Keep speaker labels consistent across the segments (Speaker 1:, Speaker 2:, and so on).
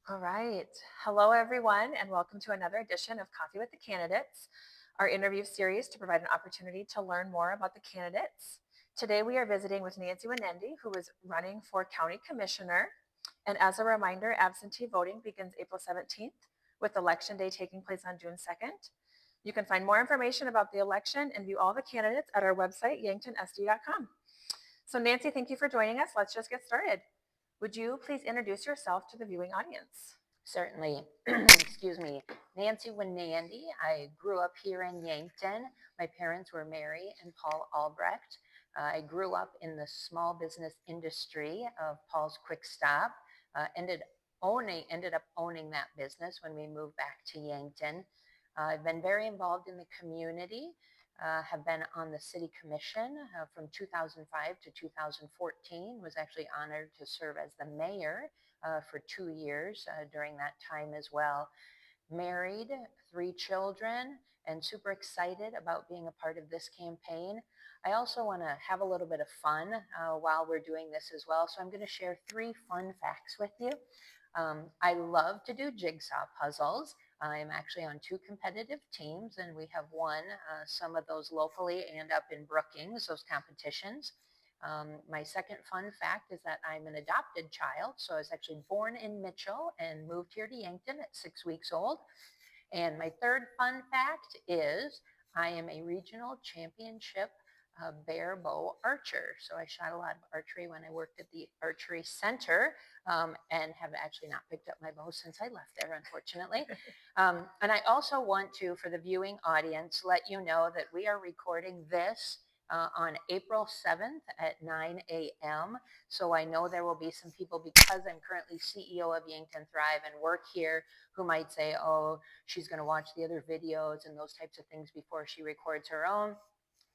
Speaker 1: All right. Hello, everyone, and welcome to another edition of Coffee with the Candidates, our interview series to provide an opportunity to learn more about the candidates. Today, we are visiting with Nancy Wenande, who is running for County Commissioner. And as a reminder, absentee voting begins April 17th, with Election Day taking place on June 2nd. You can find more information about the election and view all the candidates at our website, yanktonsd.com. So, Nancy, thank you for joining us. Let's just get started. Would you please introduce yourself to the viewing audience?
Speaker 2: Certainly. Excuse me. Nancy Wenande. I grew up here in Yankton. My parents were Mary and Paul Albrecht. I grew up in the small business industry of Paul's Quick Stop. Ended up owning that business when we moved back to Yankton. I've been very involved in the community. Have been on the city commission from 2005 to 2014. Was actually honored to serve as the mayor for 2 years during that time as well. Married, 3 children, and super excited about being a part of this campaign. I also want to have a little bit of fun while we're doing this as well. So I'm going to share 3 fun facts with you. I love to do jigsaw puzzles. I'm actually on 2 competitive teams, and we have won some of those locally and up in Brookings, those competitions. My second fun fact is that I'm an adopted child. So I was actually born in Mitchell and moved here to Yankton at 6 weeks old. And my third fun fact is I am a regional championship bear bow archer. So I shot a lot of archery when I worked at the archery center and have actually not picked up my bow since I left there, unfortunately. And I also want to, for the viewing audience, let you know that we are recording this on April 7th at 9 a.m. So I know there will be some people, because I'm currently CEO of Yankton Thrive and work here, who might say, oh, she's going to watch the other videos and those types of things before she records her own.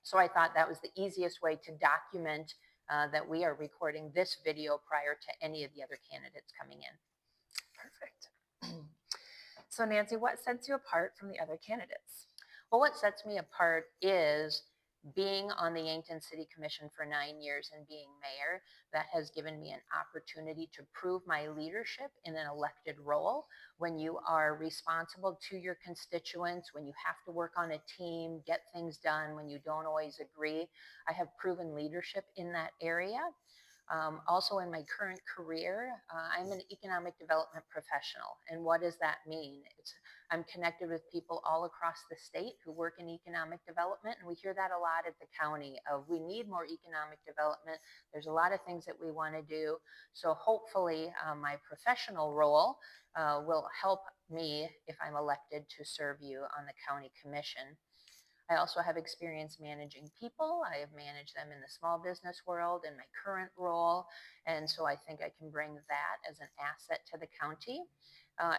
Speaker 2: So I thought that was the easiest way to document that we are recording this video prior to any of the other candidates coming in.
Speaker 1: Perfect. So, Nancy, what sets you apart from the other candidates?
Speaker 2: Well, what sets me apart is being on the Yankton City Commission for 9 years and being mayor. That has given me an opportunity to prove my leadership in an elected role. When you are responsible to your constituents, when you have to work on a team, get things done, when you don't always agree, I have proven leadership in that area. Also, in my current career, I'm an economic development professional. And what does that mean? I'm connected with people all across the state who work in economic development. And we hear that a lot at the county of we need more economic development. There's a lot of things that we want to do. So hopefully my professional role will help me if I'm elected to serve you on the county commission. I also have experience managing people. I have managed them in the small business world in my current role. And so I think I can bring that as an asset to the county,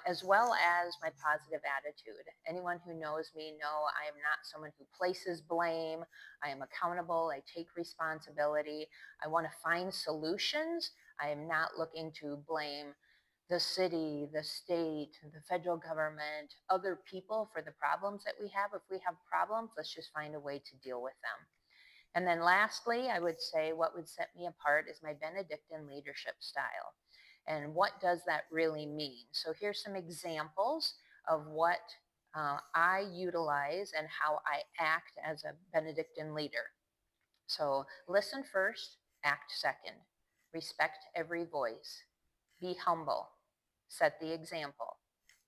Speaker 2: as well as my positive attitude. Anyone who knows me know I am not someone who places blame. I am accountable. I take responsibility. I want to find solutions. I am not looking to blame the city, the state, the federal government, other people for the problems that we have. If we have problems, let's just find a way to deal with them. And then lastly, I would say what would set me apart is my Benedictine leadership style. And what does that really mean? So here's some examples of what I utilize and how I act as a Benedictine leader. So listen first, act second. Respect every voice. Be humble. Set the example.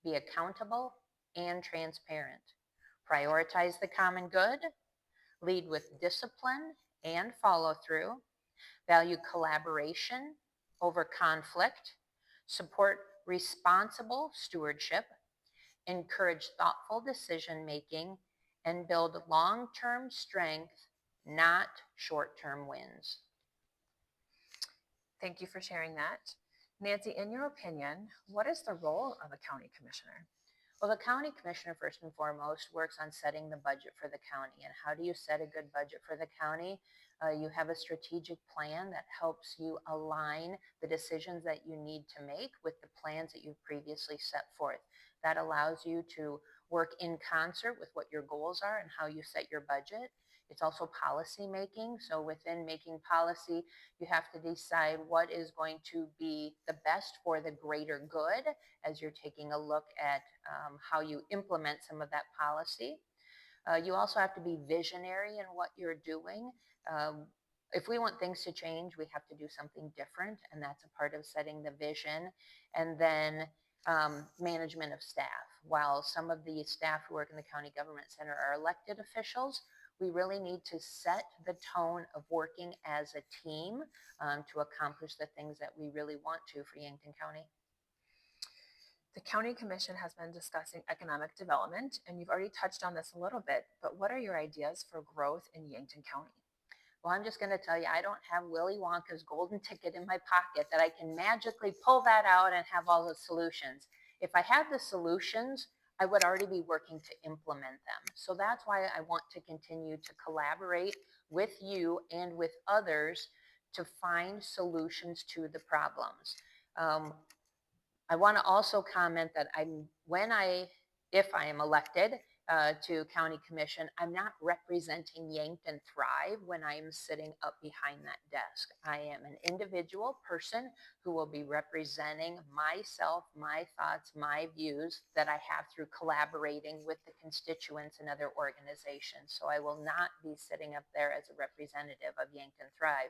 Speaker 2: Be accountable and transparent. Prioritize the common good. Lead with discipline and follow through. Value collaboration over conflict. Support responsible stewardship. Encourage thoughtful decision making and build long-term strength, not short-term wins.
Speaker 1: Thank you for sharing that. Nancy, in your opinion, what is the role of a county commissioner?
Speaker 2: Well, the county commissioner, first and foremost, works on setting the budget for the county. And how do you set a good budget for the county? You have a strategic plan that helps you align the decisions that you need to make with the plans that you've previously set forth. That allows you to work in concert with what your goals are and how you set your budget. It's also policy making. So within making policy, you have to decide what is going to be the best for the greater good as you're taking a look at how you implement some of that policy. You also have to be visionary in what you're doing. Um, if we want things to change, we have to do something different, and that's a part of setting the vision. And then management of staff. While some of the staff who work in the county government center are elected officials, we really need to set the tone of working as a team to accomplish the things that we really want to for Yankton County.
Speaker 1: The County Commission has been discussing economic development, and you've already touched on this a little bit, but what are your ideas for growth in Yankton County?
Speaker 2: Well, I'm just going to tell you, I don't have Willy Wonka's golden ticket in my pocket that I can magically pull that out and have all the solutions. If I had the solutions, I would already be working to implement them. So that's why I want to continue to collaborate with you and with others to find solutions to the problems. Um, I want to also comment that if I am elected to county commission, I'm not representing Yankton Thrive when I'm sitting up behind that desk. I am an individual person who will be representing myself, my thoughts, my views that I have through collaborating with the constituents and other organizations. So I will not be sitting up there as a representative of Yankton Thrive.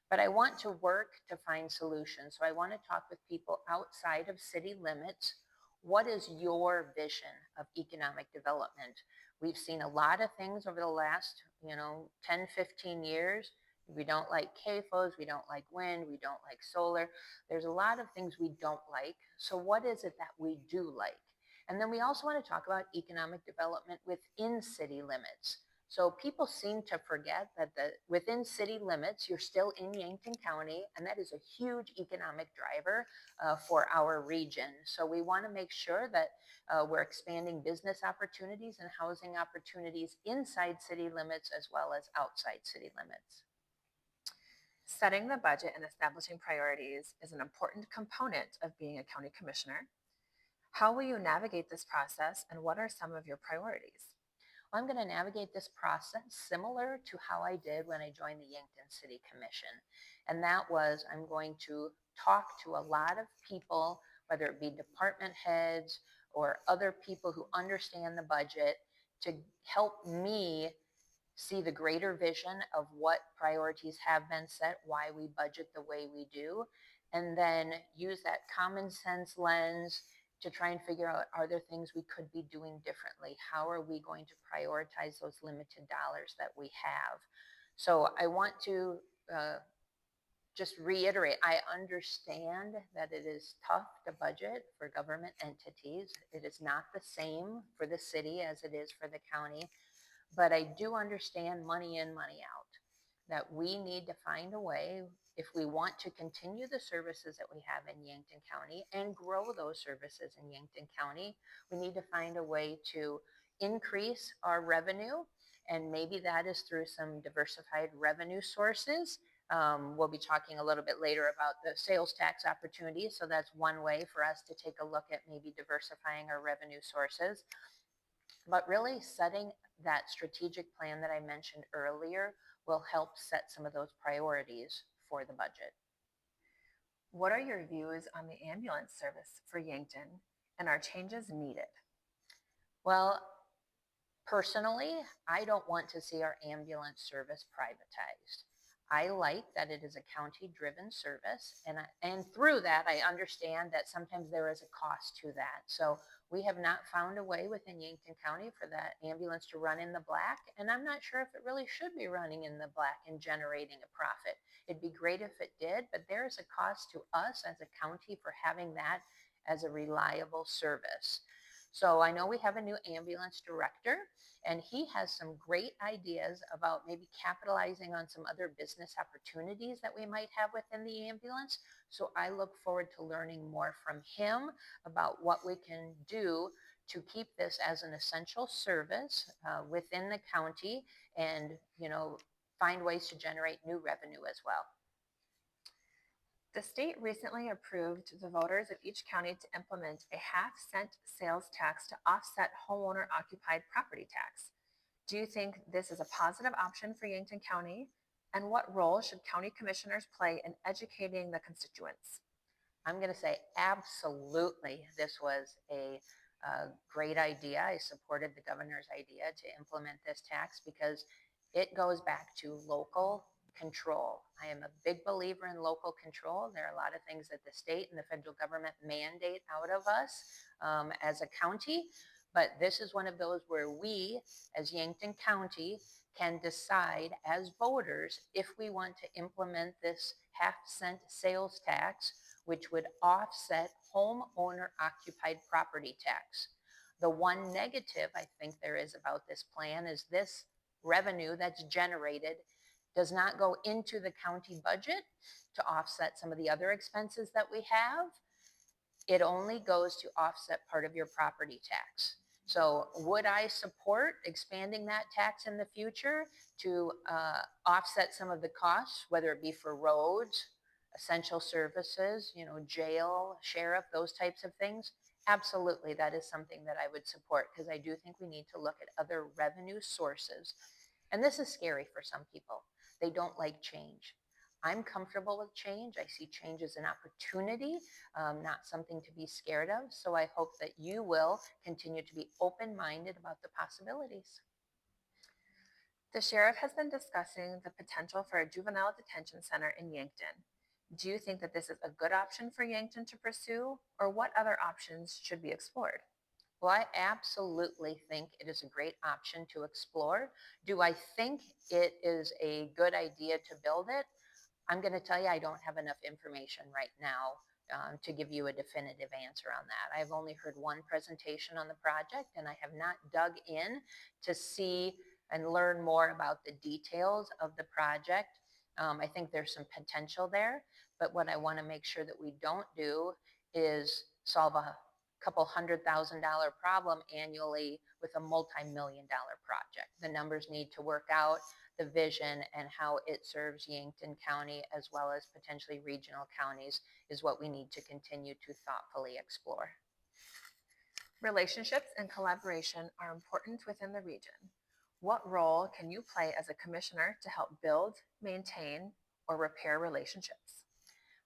Speaker 2: But I want to work to find solutions. So I want to talk with people outside of city limits. What is your vision of economic development? We've seen a lot of things over the last, 10, 15 years. We don't like CAFOs, we don't like wind, we don't like solar. There's a lot of things we don't like. So what is it that we do like? And then we also want to talk about economic development within city limits. So people seem to forget that within city limits, you're still in Yankton County, and that is a huge economic driver for our region. So we want to make sure that we're expanding business opportunities and housing opportunities inside city limits as well as outside city limits.
Speaker 1: Setting the budget and establishing priorities is an important component of being a county commissioner. How will you navigate this process, and what are some of your priorities?
Speaker 2: I'm going to navigate this process similar to how I did when I joined the Yankton City Commission. And that was I'm going to talk to a lot of people, whether it be department heads or other people who understand the budget, to help me see the greater vision of what priorities have been set, why we budget the way we do, and then use that common sense lens to try and figure out, are there things we could be doing differently? How are we going to prioritize those limited dollars that we have? So I want to just reiterate, I understand that it is tough to budget for government entities. It is not the same for the city as it is for the county. But I do understand money in, money out, that we need to find a way, if we want to continue the services that we have in Yankton County and grow those services in Yankton County, we need to find a way to increase our revenue. And maybe that is through some diversified revenue sources. We'll be talking a little bit later about the sales tax opportunities. So that's one way for us to take a look at maybe diversifying our revenue sources. But really setting that strategic plan that I mentioned earlier will help set some of those priorities for the budget.
Speaker 1: What are your views on the ambulance service for Yankton, and are changes needed?
Speaker 2: Well, personally, I don't want to see our ambulance service privatized. I like that it is a county-driven service, and through that, I understand that sometimes there is a cost to that. So we have not found a way within Yankton County for that ambulance to run in the black, and I'm not sure if it really should be running in the black and generating a profit. It'd be great if it did, but there is a cost to us as a county for having that as a reliable service. So I know we have a new ambulance director, and he has some great ideas about maybe capitalizing on some other business opportunities that we might have within the ambulance. So I look forward to learning more from him about what we can do to keep this as an essential service within the county, and find ways to generate new revenue as well.
Speaker 1: The state recently approved the voters of each county to implement a half-cent sales tax to offset homeowner occupied property tax. Do you think this is a positive option for Yankton County? And what role should county commissioners play in educating the constituents?
Speaker 2: I'm going to say absolutely. This was a great idea. I supported the governor's idea to implement this tax because it goes back to local control. I am a big believer in local control. There are a lot of things that the state and the federal government mandate out of us as a county, but this is one of those where we, as Yankton County, can decide as voters if we want to implement this half-cent sales tax, which would offset homeowner occupied property tax. The one negative I think there is about this plan is this revenue that's generated does not go into the county budget to offset some of the other expenses that we have. It only goes to offset part of your property tax. So would I support expanding that tax in the future to offset some of the costs, whether it be for roads, essential services, jail, sheriff, those types of things? Absolutely, that is something that I would support because I do think we need to look at other revenue sources. And this is scary for some people. They don't like change. I'm comfortable with change. I see change as an opportunity, not something to be scared of. So I hope that you will continue to be open-minded about the possibilities.
Speaker 1: The sheriff has been discussing the potential for a juvenile detention center in Yankton. Do you think that this is a good option for Yankton to pursue, or what other options should be explored?
Speaker 2: Well, I absolutely think it is a great option to explore. Do I think it is a good idea to build it? I'm going to tell you, I don't have enough information right now to give you a definitive answer on that. I've only heard one presentation on the project, and I have not dug in to see and learn more about the details of the project. I think there's some potential there, but what I want to make sure that we don't do is solve a couple $100,000 problem annually with a multi-million dollar project. The numbers need to work out, the vision and how it serves Yankton County as well as potentially regional counties is what we need to continue to thoughtfully explore.
Speaker 1: Relationships and collaboration are important within the region. What role can you play as a commissioner to help build, maintain, or repair relationships?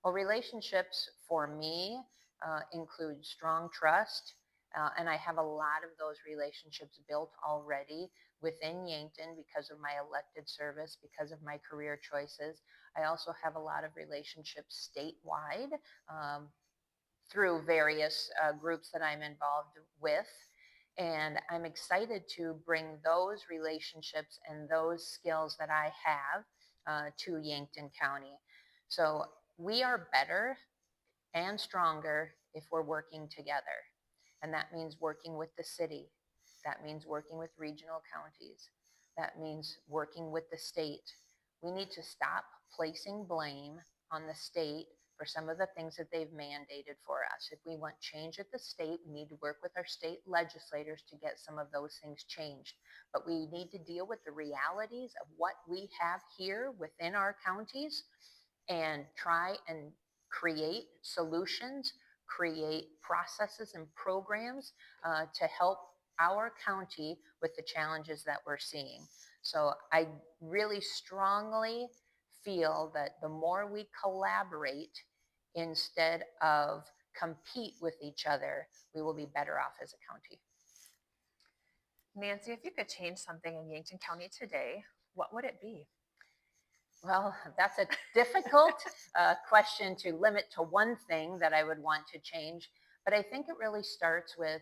Speaker 2: Well, relationships for me include strong trust, and I have a lot of those relationships built already within Yankton because of my elected service, because of my career choices. I also have a lot of relationships statewide through various groups that I'm involved with. And I'm excited to bring those relationships and those skills that I have to Yankton County. So we are better and stronger if we're working together. And that means working with the city. That means working with regional counties. That means working with the state. We need to stop placing blame on the state for some of the things that they've mandated for us. If we want change at the state, we need to work with our state legislators to get some of those things changed. But we need to deal with the realities of what we have here within our counties and try and create solutions, create processes and programs to help our county with the challenges that we're seeing. So I really strongly feel that the more we collaborate instead of compete with each other, we will be better off as a county.
Speaker 1: Nancy, if you could change something in Yankton County today, what would it be?
Speaker 2: Well, that's a difficult question to limit to one thing that I would want to change. But I think it really starts with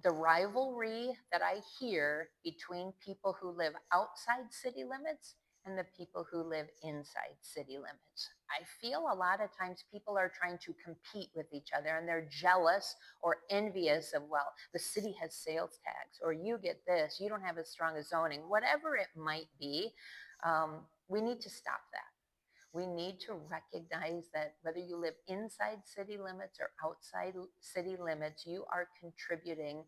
Speaker 2: the rivalry that I hear between people who live outside city limits and the people who live inside city limits. I feel a lot of times people are trying to compete with each other and they're jealous or envious of, well, the city has sales tax or you get this, you don't have as strong as zoning, whatever it might be. We need to stop that. We need to recognize that whether you live inside city limits or outside city limits, you are contributing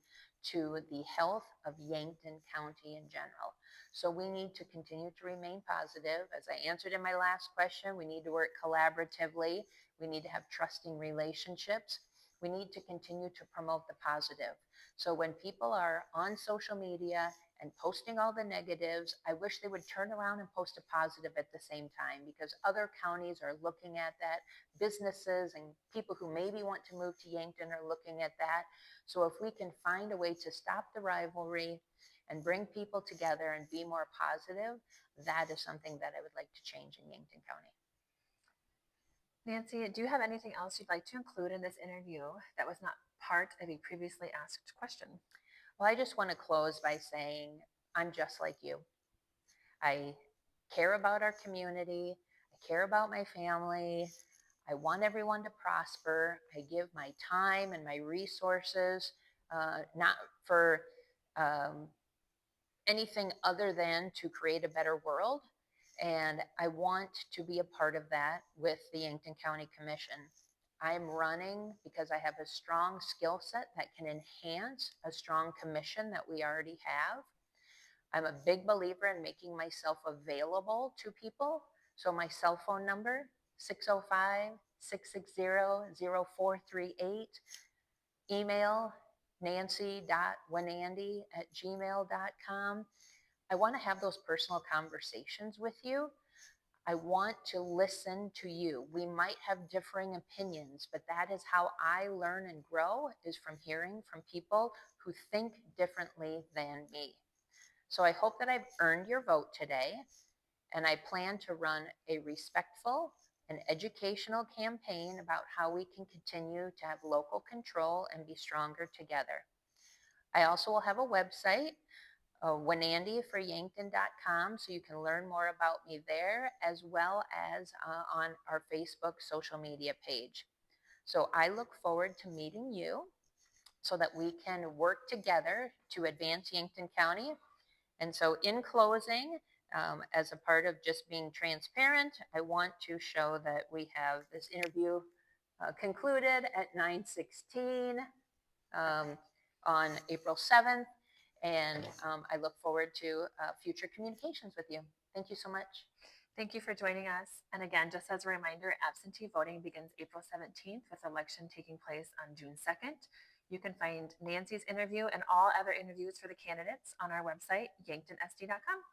Speaker 2: to the health of Yankton County in general. So we need to continue to remain positive. As I answered in my last question, we need to work collaboratively. We need to have trusting relationships. We need to continue to promote the positive. So when people are on social media and posting all the negatives. I wish they would turn around and post a positive at the same time, because other counties are looking at that. Businesses and people who maybe want to move to Yankton are looking at that. So if we can find a way to stop the rivalry and bring people together and be more positive, that is something that I would like to change in Yankton County.
Speaker 1: Nancy, do you have anything else you'd like to include in this interview that was not part of a previously asked question?
Speaker 2: Well, I just want to close by saying I'm just like you. I care about our community. I care about my family. I want everyone to prosper. I give my time and my resources, not for um, anything other than to create a better world. And I want to be a part of that with the Yankton County Commission. I'm running because I have a strong skill set that can enhance a strong commission that we already have. I'm a big believer in making myself available to people. So my cell phone number, 605-660-0438. Email nancy.wenande@gmail.com. I want to have those personal conversations with you. I want to listen to you. We might have differing opinions, but that is how I learn and grow, is from hearing from people who think differently than me. So I hope that I've earned your vote today, and I plan to run a respectful and educational campaign about how we can continue to have local control and be stronger together. I also will have a website, wenandeforyankton.com, so you can learn more about me there, as well as on our Facebook social media page. So I look forward to meeting you so that we can work together to advance Yankton County. And so in closing, as a part of just being transparent, I want to show that we have this interview concluded at 9:16 on April 7th. And I look forward to future communications with you. Thank you so much.
Speaker 1: Thank you for joining us. And again, just as a reminder, absentee voting begins April 17th with election taking place on June 2nd. You can find Nancy's interview and all other interviews for the candidates on our website, yanktonsd.com.